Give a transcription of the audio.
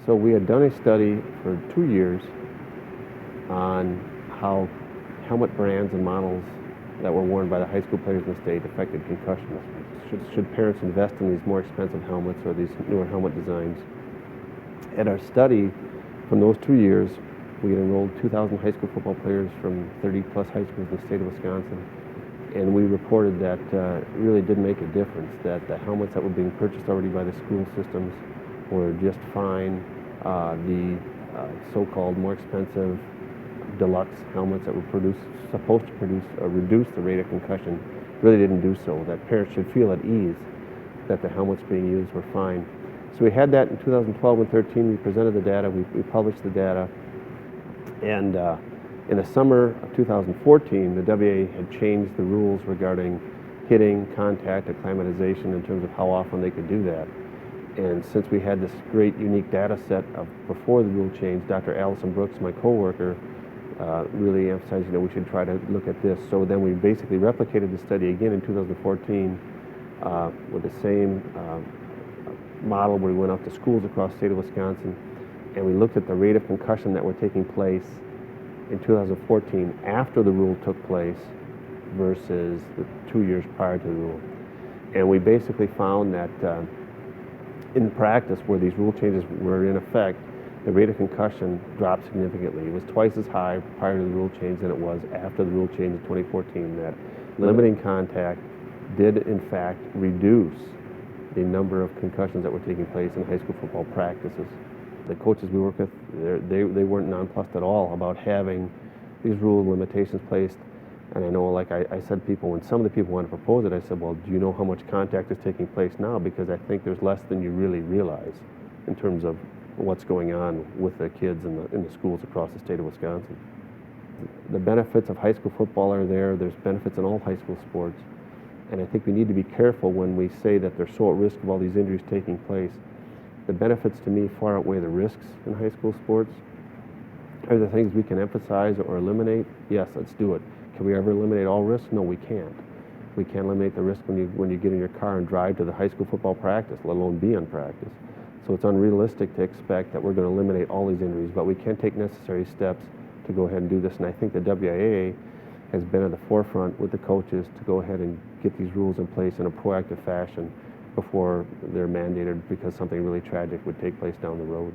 So we had done a study for 2 years on how helmet brands and models that were worn by the high school players in the state affected concussions. Should parents invest in these more expensive helmets or these newer helmet designs? At our study, from those 2 years, we had enrolled 2,000 high school football players from 30 plus high schools in the state of Wisconsin. And we reported that it really did make a difference, that the helmets that were being purchased already by the school systems were just fine. The so-called more expensive deluxe helmets that were supposed to reduce the rate of concussion really didn't do so, that parents should feel at ease that the helmets being used were fine. So we had that in 2012 and 13. We presented the data, we published the data, and in the summer of 2014, the WIAA had changed the rules regarding hitting, contact, acclimatization in terms of how often they could do that. And since we had this great, unique data set before the rule change, Dr. Allison Brooks, my coworker, really emphasized, we should try to look at this. So then we basically replicated the study again in 2014 with the same model where we went out to schools across the state of Wisconsin, and we looked at the rate of concussion that were taking place in 2014 after the rule took place versus the 2 years prior to the rule. And we basically found that in practice, where these rule changes were in effect, the rate of concussion dropped significantly. It was twice as high prior to the rule change than it was after the rule change in 2014. That limiting contact did in fact reduce the number of concussions that were taking place in high school football practices. The coaches we work with, they weren't nonplussed at all about having these rule limitations placed. And I know, like I said, when some of the people want to propose it, I said, well, do you know how much contact is taking place now? Because I think there's less than you really realize in terms of what's going on with the kids in the schools across the state of Wisconsin. The benefits of high school football are there. There's benefits in all high school sports. And I think we need to be careful when we say that they're so at risk of all these injuries taking place. The benefits to me far outweigh the risks in high school sports. Are there things we can emphasize or eliminate? Yes, let's do it. Can we ever eliminate all risks? No, we can't. We can't eliminate the risk when you get in your car and drive to the high school football practice, let alone be on practice. So it's unrealistic to expect that we're going to eliminate all these injuries, but we can take necessary steps to go ahead and do this. And I think the WIAA has been at the forefront with the coaches to go ahead and get these rules in place in a proactive fashion before they're mandated because something really tragic would take place down the road.